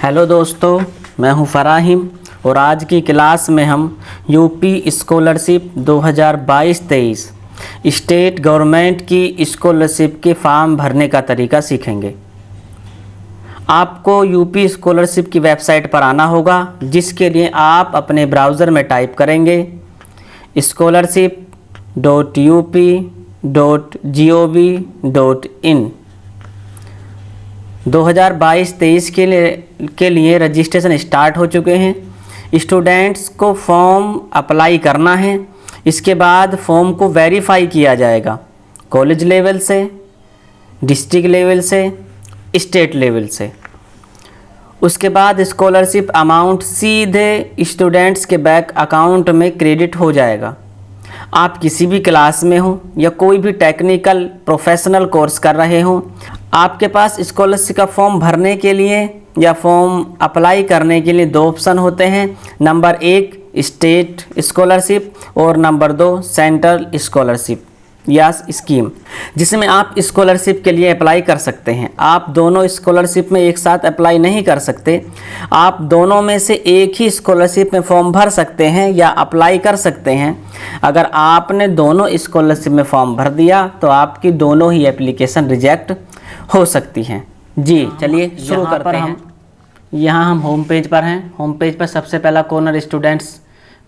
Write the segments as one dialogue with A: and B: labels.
A: Hello दोस्तों, मैं हूं फराहिम और आज की क्लास में हम यूपी स्कॉलरशिप 2022-23 स्टेट गवर्नमेंट की स्कॉलरशिप के फॉर्म भरने का तरीका सीखेंगे। आपको यूपी स्कॉलरशिप की वेबसाइट पर आना होगा, जिसके लिए आप अपने ब्राउज़र में टाइप करेंगे scholarship.up.gov.in। 2022-23 के लिए रजिस्ट्रेशन स्टार्ट हो चुके हैं। स्टूडेंट्स को फॉर्म अप्लाई करना है। इसके बाद फॉर्म को वेरीफाई किया जाएगा कॉलेज लेवल से, डिस्ट्रिक्ट लेवल से, स्टेट लेवल से। उसके बाद स्कॉलरशिप अमाउंट सीधे स्टूडेंट्स के बैंक अकाउंट में क्रेडिट हो जाएगा। आप किसी भी क्लास में हो या कोई भी टेक्निकल प्रोफेशनल कोर्स कर रहे हो, आपके पास स्कॉलरशिप का फॉर्म भरने के लिए या फॉर्म अप्लाई करने के लिए दो ऑप्शन होते हैं। नंबर 1 स्टेट स्कॉलरशिप और नंबर 2 सेंट्रल स्कॉलरशिप या स्कीम, जिसमें आप स्कॉलरशिप के लिए अप्लाई कर सकते हैं। आप दोनों स्कॉलरशिप में एक साथ अप्लाई नहीं कर सकते। आप दोनों में से एक ही स्कॉलरशिप में फॉर्म भर सकते हैं या अप्लाई कर सकते हैं। अगर आपने दोनों स्कॉलरशिप में फॉर्म भर दिया तो आपकी दोनों ही एप्लीकेशन रिजेक्ट हो सकती हैं। जी चलिए शुरू करते हैं। यहाँ हम होम पेज पर हैं। होम पेज पर सबसे पहला कॉर्नर स्टूडेंट्स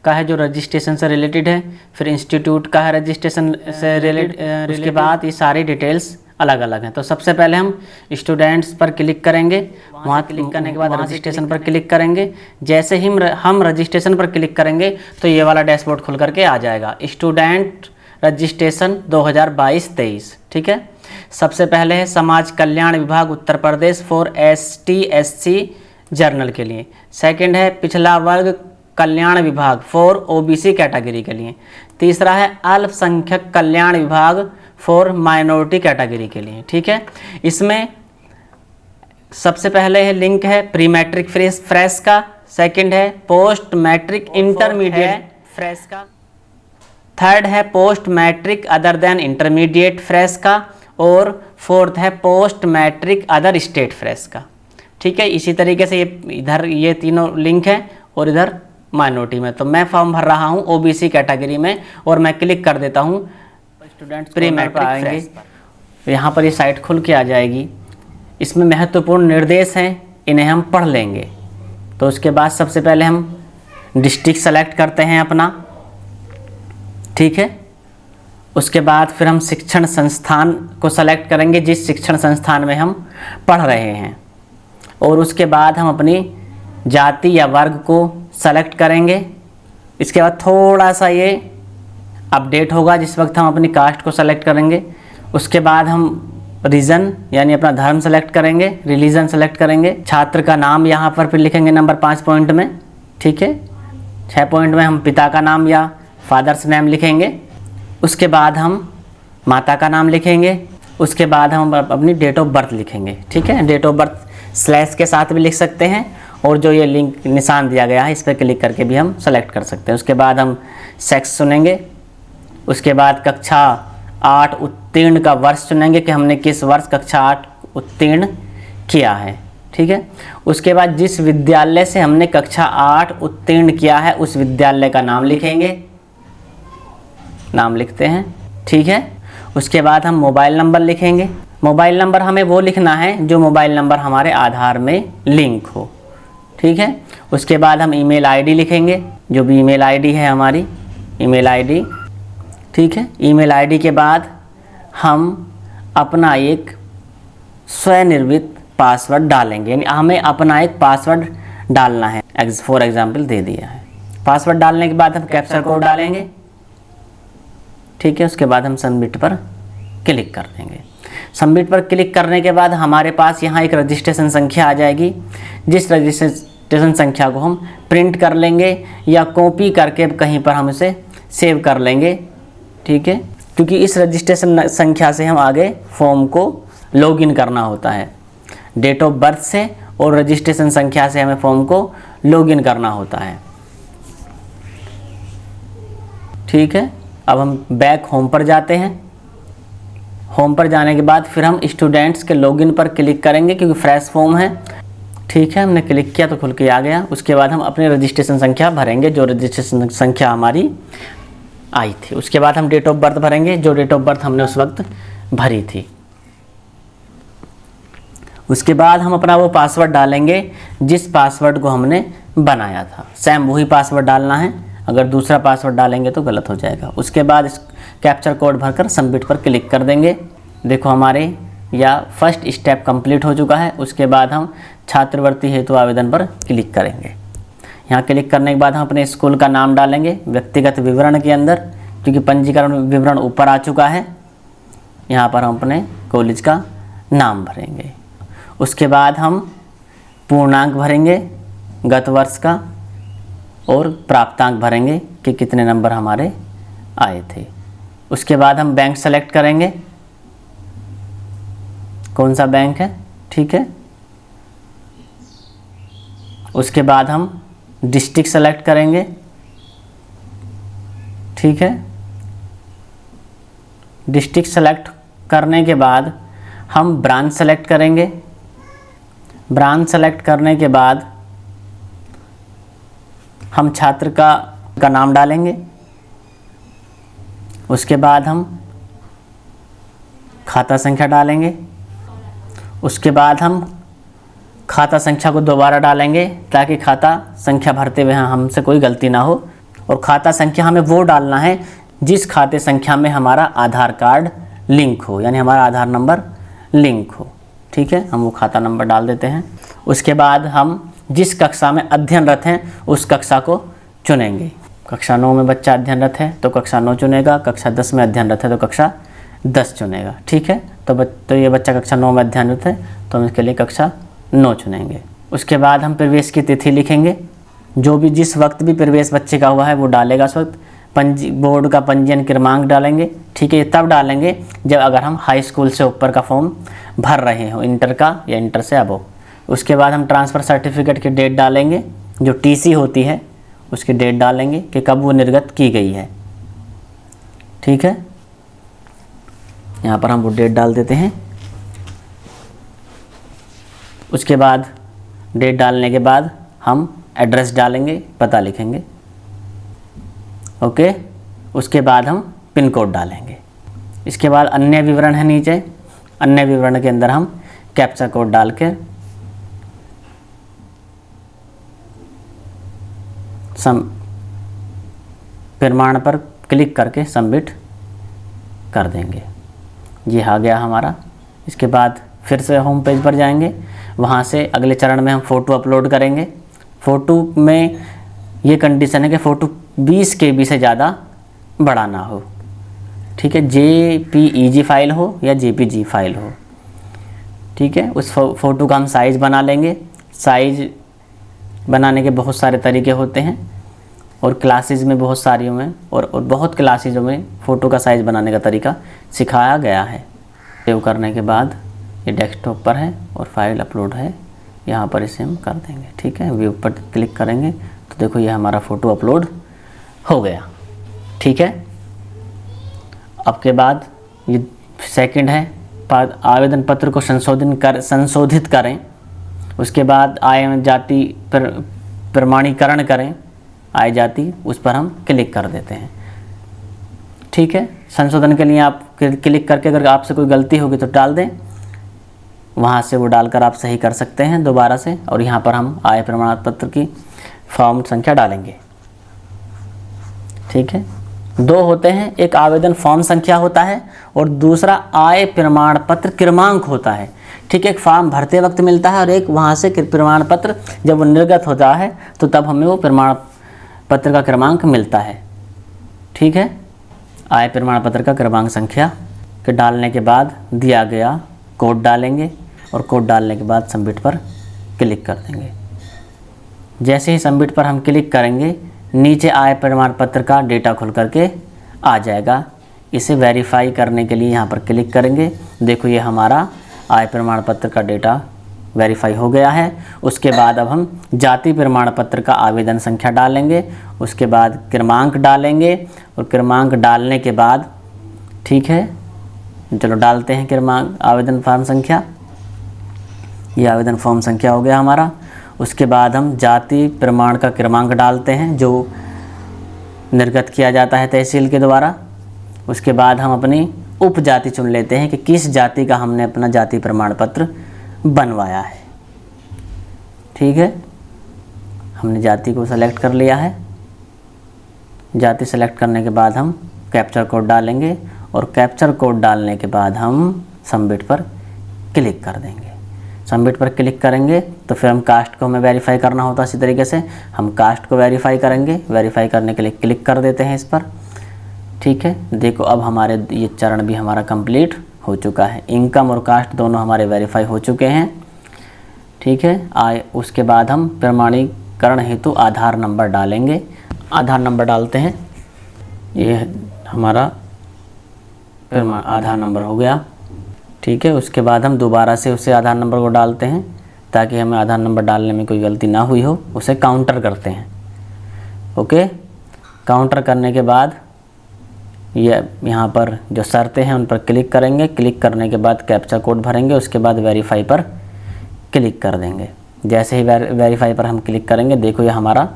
A: का है, जो रजिस्ट्रेशन से रिलेटेड है। फिर इंस्टीट्यूट का है, रजिस्ट्रेशन से रिलेटेड। उसके बाद ये सारी डिटेल्स अलग अलग हैं। तो सबसे पहले हम स्टूडेंट्स पर क्लिक करेंगे। वहाँ क्लिक करने के बाद रजिस्ट्रेशन पर क्लिक करेंगे। जैसे ही हम रजिस्ट्रेशन पर क्लिक करेंगे तो ये वाला डैशबोर्ड खुल करके आ जाएगा, स्टूडेंट रजिस्ट्रेशन 2022-23। ठीक है। सबसे पहले है समाज कल्याण विभाग Uttar Pradesh for ST/SC journal के लिए। सेकंड है पिछड़ा वर्ग कल्याण विभाग फॉर OBC कैटेगरी के लिए। तीसरा है अल्पसंख्यक कल्याण विभाग फॉर माइनॉरिटी कैटेगरी के लिए। ठीक है। इसमें सबसे पहले है लिंक है प्री मैट्रिक फ्रेश का, सेकंड है पोस्ट मैट्रिक इंटरमीडिएट फ्रेश का, थर्ड है post matric other than intermediate fresh का, और फोर्थ है post matric other state fresh का। ठीक है। इसी तरीके से इधर ये तीनों लिंक है और इधर माइनॉरिटी में। तो मैं फॉर्म भर रहा हूँ OBC कैटेगरी में और मैं क्लिक कर देता हूँ स्टूडेंट्स प्री मैट्रिक आएंगे। यहाँ पर ये साइट खुल के आ जाएगी। इसमें महत्वपूर्ण निर्देश हैं, इन्हें हम पढ़ लेंगे। तो उसके बाद सबसे पहले हम डिस्ट्रिक्ट सेलेक्ट करते हैं अपना। ठीक है। उसके बाद फिर हम शिक्षण संस्थान को सेलेक्ट करेंगे, जिस शिक्षण संस्थान में हम पढ़ रहे हैं। और उसके बाद हम अपनी जाति या वर्ग को सेलेक्ट करेंगे। इसके बाद थोड़ा सा ये अपडेट होगा, जिस वक्त हम अपनी कास्ट को सेलेक्ट करेंगे। उसके बाद हम रीजन यानी अपना धर्म सेलेक्ट करेंगे, रिलीजन सेलेक्ट करेंगे। छात्र का नाम यहाँ पर फिर लिखेंगे नंबर 5 पॉइंट में। ठीक है। 6 पॉइंट में हम पिता का नाम या फादर्स नेम लिखेंगे। उसके बाद हम माता का नाम लिखेंगे। उसके बाद हम अपनी डेट ऑफ बर्थ लिखेंगे। ठीक है। डेट ऑफ बर्थ स्लैश के साथ भी लिख सकते हैं, और जो ये लिंक निशान दिया गया है इस पर क्लिक करके भी हम सेलेक्ट कर सकते हैं। उसके बाद हम सेक्स चुनेंगे। उसके बाद कक्षा 8 उत्तीर्ण का वर्ष चुनेंगे कि हमने किस वर्ष कक्षा 8 उत्तीर्ण किया है। ठीक है। उसके बाद जिस विद्यालय से हमने कक्षा 8 उत्तीर्ण किया है उस विद्यालय का नाम लिखेंगे। नाम लिखते हैं। ठीक है। उसके बाद हम मोबाइल नंबर लिखेंगे। मोबाइल नंबर हमें वो लिखना है जो मोबाइल नंबर हमारे आधार में लिंक हो। ठीक है। उसके बाद हम ईमेल आईडी लिखेंगे, जो भी ईमेल आईडी है हमारी ईमेल आईडी। ठीक है। ईमेल आईडी के बाद हम अपना एक स्वनिर्मित पासवर्ड डालेंगे, यानी हमें अपना एक पासवर्ड डालना है। फॉर एग्जाम्पल दे दिया है। पासवर्ड डालने के बाद हम कैप्चर कोड डालेंगे। ठीक है। उसके बाद हम सबमिट पर क्लिक कर देंगे। सबमिट पर क्लिक करने के बाद हमारे पास यहाँ एक रजिस्ट्रेशन संख्या आ जाएगी, जिस रजिस्ट्रेशन संख्या को हम प्रिंट कर लेंगे या कॉपी करके कहीं पर हम इसे सेव कर लेंगे। ठीक है। क्योंकि इस रजिस्ट्रेशन संख्या से हम आगे फॉर्म को लॉगिन करना होता है। डेट ऑफ बर्थ से और रजिस्ट्रेशन संख्या से हमें फॉर्म को लॉगिन करना होता है। ठीक है। अब हम बैक होम पर जाते हैं। होम पर जाने के बाद फिर हम स्टूडेंट्स के लॉगिन पर क्लिक करेंगे, क्योंकि फ्रेश फॉर्म है। ठीक है, हमने क्लिक किया तो खुल के आ गया। उसके बाद हम अपनी रजिस्ट्रेशन संख्या भरेंगे, जो रजिस्ट्रेशन संख्या हमारी आई थी। उसके बाद हम डेट ऑफ बर्थ भरेंगे, जो डेट ऑफ बर्थ हमने उस वक्त भरी थी। उसके बाद हम अपना वो पासवर्ड डालेंगे जिस पासवर्ड को हमने बनाया था, सेम वही पासवर्ड डालना है। अगर दूसरा पासवर्ड डालेंगे तो गलत हो जाएगा। उसके बाद इस कैप्चर कोड भरकर सबमिट पर क्लिक कर देंगे। देखो हमारे या फर्स्ट स्टेप कंप्लीट हो चुका है। उसके बाद हम छात्रवृत्ति हेतु आवेदन पर क्लिक करेंगे। यहाँ क्लिक करने के बाद हम अपने स्कूल का नाम डालेंगे व्यक्तिगत विवरण के अंदर, क्योंकि पंजीकरण विवरण ऊपर आ चुका है। यहाँ पर हम अपने कॉलेज का नाम भरेंगे। उसके बाद हम पूर्णांक भरेंगे गत वर्ष का और प्राप्तांक भरेंगे कि कितने नंबर हमारे आए थे। उसके बाद हम बैंक सेलेक्ट करेंगे, कौन सा बैंक है, ठीक है। उसके बाद हम डिस्ट्रिक्ट सेलेक्ट करेंगे, ठीक है। डिस्ट्रिक्ट सेलेक्ट करने के बाद हम ब्रांच सेलेक्ट करेंगे। ब्रांच सेलेक्ट करने के बाद हम छात्र का नाम डालेंगे। उसके बाद हम खाता संख्या डालेंगे। उसके बाद हम खाता संख्या को दोबारा डालेंगे ताकि खाता संख्या भरते हुए हमसे कोई गलती ना हो। और खाता संख्या हमें वो डालना है जिस खाते संख्या में हमारा आधार कार्ड लिंक हो, यानी हमारा आधार नंबर लिंक हो, ठीक है। हम वो खाता नंबर डाल देते हैं। उसके बाद हम जिस कक्षा में अध्ययनरत हैं उस कक्षा को चुनेंगे। कक्षा 9 में बच्चा अध्ययनरत है तो कक्षा 9 चुनेगा, कक्षा 10 में अध्ययनरत है तो कक्षा 10 चुनेगा, ठीक है। तो ये बच्चा कक्षा 9 में अध्ययनरत है तो हम इसके लिए कक्षा 9 चुनेंगे। उसके बाद हम प्रवेश की तिथि लिखेंगे, जो भी जिस वक्त भी प्रवेश बच्चे का हुआ है वो डालेगा उस वक्त। बोर्ड का पंजीयन क्रमांक डालेंगे, ठीक है। ये तब डालेंगे जब अगर हम हाई स्कूल से ऊपर का फॉर्म भर रहे हो, इंटर का या इंटर से अबव। उसके बाद हम ट्रांसफ़र सर्टिफिकेट की डेट डालेंगे, जो टीसी होती है उसकी डेट डालेंगे कि कब वो निर्गत की गई है, ठीक है। यहाँ पर हम वो डेट डाल देते हैं। उसके बाद डेट डालने के बाद हम एड्रेस डालेंगे, पता लिखेंगे, ओके। उसके बाद हम पिन कोड डालेंगे। इसके बाद अन्य विवरण है नीचे, अन्य विवरण के अंदर हम कैप्चा कोड डाल के प्रमाण पर क्लिक करके सबमिट कर देंगे। ये आ गया हमारा। इसके बाद फिर से होम पेज पर जाएंगे, वहाँ से अगले चरण में हम फ़ोटो अपलोड करेंगे। फ़ोटो में ये कंडीशन है कि फ़ोटो 20 KB से ज़्यादा बड़ा ना हो, ठीक है। JPEG फाइल हो या JPG फाइल हो, ठीक है। उस फ़ोटो का हम साइज़ बना लेंगे। साइज़ बनाने के बहुत सारे तरीके होते हैं और क्लासेज में बहुत सारियों में और बहुत क्लासेजों में फ़ोटो का साइज़ बनाने का तरीका सिखाया गया है। सेव करने के बाद ये डेस्कटॉप पर है और फाइल अपलोड है, यहाँ पर इसे हम कर देंगे, ठीक है। व्यू पर क्लिक करेंगे तो देखो ये हमारा फ़ोटो अपलोड हो गया, ठीक है। अब के बाद ये सेकंड है, आवेदन पत्र को संशोधित करें। उसके बाद आय जाति प्रमाणीकरण करें, आय जाति, उस पर हम क्लिक कर देते हैं, ठीक है। संशोधन के लिए आप क्लिक करके अगर आपसे कोई गलती होगी तो डाल दें, वहाँ से वो डालकर आप सही कर सकते हैं दोबारा से। और यहाँ पर हम आय प्रमाण पत्र की फॉर्म संख्या डालेंगे, ठीक है। 2 होते हैं, एक आवेदन फॉर्म संख्या होता है और दूसरा आय प्रमाण पत्र क्रमांक होता है, ठीक है। एक फॉर्म भरते वक्त मिलता है और एक वहाँ से प्रमाण पत्र जब वो निर्गत होता है तो तब हमें वो प्रमाण पत्र का क्रमांक मिलता है, ठीक है। आय प्रमाण पत्र का क्रमांक संख्या के डालने के बाद दिया गया कोड डालेंगे और कोड डालने के बाद सबमिट पर क्लिक कर देंगे। जैसे ही सबमिट पर हम क्लिक करेंगे नीचे आय प्रमाण पत्र का डेटा खुल करके आ जाएगा। इसे वेरीफाई करने के लिए यहाँ पर क्लिक करेंगे। देखो ये हमारा आय प्रमाण पत्र का डेटा वेरीफाई हो गया है। उसके बाद अब हम जाति प्रमाण पत्र का आवेदन संख्या डालेंगे, उसके बाद क्रमांक डालेंगे और क्रमांक डालने के बाद, ठीक है, चलो डालते हैं क्रमांक आवेदन फॉर्म संख्या। ये आवेदन फॉर्म संख्या हो गया हमारा। उसके बाद हम जाति प्रमाण का क्रमांक डालते हैं जो निर्गत किया जाता है तहसील के द्वारा। उसके बाद हम अपनी उपजाति चुन लेते हैं कि किस जाति का हमने अपना जाति प्रमाण पत्र बनवाया है। ठीक है, हमने जाति को सेलेक्ट कर लिया है। जाति सेलेक्ट करने के बाद हम कैप्चर कोड डालेंगे और कैप्चर कोड डालने के बाद हम सबमिट पर क्लिक कर देंगे। सबमिट पर क्लिक करेंगे तो फिर हम कास्ट को हमें वेरीफाई करना होता है। इसी तरीके से हम कास्ट को वेरीफाई करेंगे। वेरीफाई करने के लिए क्लिक कर देते हैं इस पर। ठीक है, देखो अब हमारे ये चरण भी हमारा कंप्लीट हो चुका है। इनकम और कास्ट दोनों हमारे वेरीफाई हो चुके हैं। ठीक है, उसके बाद हम प्रमाणीकरण हेतु आधार नंबर डालेंगे। आधार नंबर डालते हैं। ये हमारा आधार नंबर हो गया। ठीक है, उसके बाद हम दोबारा से उसे आधार नंबर को डालते हैं ताकि हमें आधार नंबर डालने में कोई गलती ना हुई हो। उसे काउंटर करते हैं। ओके, काउंटर करने के बाद ये यहाँ पर जो शर्तें हैं उन पर क्लिक करेंगे। क्लिक करने के बाद कैप्चा कोड भरेंगे। उसके बाद वेरीफाई पर क्लिक कर देंगे। जैसे ही वेरीफाई पर हम क्लिक करेंगे, देखो ये हमारा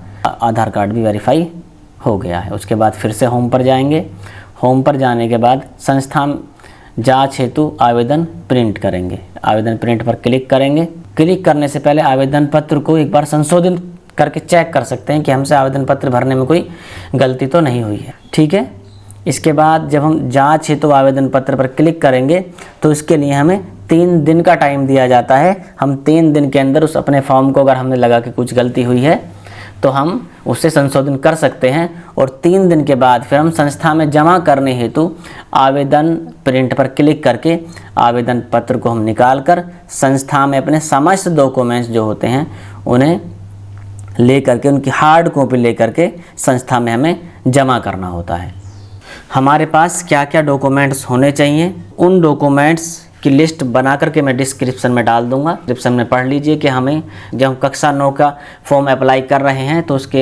A: आधार कार्ड भी वेरीफाई हो गया है। उसके बाद फिर से होम पर जाएंगे। होम पर जाने के बाद संस्था जांच हेतु आवेदन प्रिंट करेंगे। आवेदन प्रिंट पर क्लिक करेंगे। क्लिक करने से पहले आवेदन पत्र को एक बार संशोधित करके चेक कर सकते हैं कि हमसे आवेदन पत्र भरने में कोई गलती तो नहीं हुई है। ठीक है, इसके बाद जब हम जांच हेतु आवेदन पत्र पर क्लिक करेंगे तो इसके लिए हमें 3 दिन का टाइम दिया जाता है। हम 3 दिन के अंदर उस अपने फॉर्म को अगर हमने लगा कि कुछ गलती हुई है तो हम उससे संशोधन कर सकते हैं और 3 दिन के बाद फिर हम संस्था में जमा करने हेतु आवेदन प्रिंट पर क्लिक करके आवेदन पत्र को हम निकाल कर संस्था में अपने समस्त डॉक्यूमेंट्स जो होते हैं उन्हें ले करके, उनकी हार्ड कॉपी ले करके संस्था में हमें जमा करना होता है। हमारे पास क्या क्या डॉक्यूमेंट्स होने चाहिए, उन डॉक्यूमेंट्स की लिस्ट बना करके मैं डिस्क्रिप्शन में डाल दूंगा। डिस्क्रिप्शन में पढ़ लीजिए कि हमें जब हम कक्षा 9 का फॉर्म अप्लाई कर रहे हैं तो उसके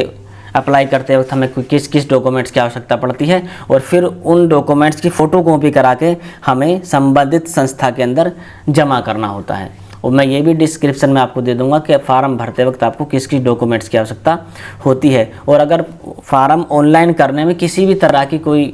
A: अप्लाई करते वक्त हमें किस किस डॉक्यूमेंट्स की आवश्यकता पड़ती है और फिर उन डॉक्यूमेंट्स की फ़ोटो कॉपी करा के हमें संबंधित संस्था के अंदर जमा करना होता है। और मैं ये भी डिस्क्रिप्शन में आपको दे दूंगा कि फार्म भरते वक्त आपको किस किस डॉक्यूमेंट्स की आवश्यकता होती है। और अगर फार्म ऑनलाइन करने में किसी भी तरह की कोई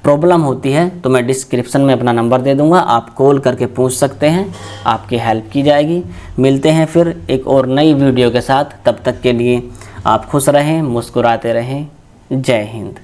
A: प्रॉब्लम होती है तो मैं डिस्क्रिप्शन में अपना नंबर दे दूंगा, आप कॉल करके पूछ सकते हैं, आपकी हेल्प की जाएगी। मिलते हैं फिर एक और नई वीडियो के साथ। तब तक के लिए आप खुश रहें, मुस्कुराते रहें। जय हिंद।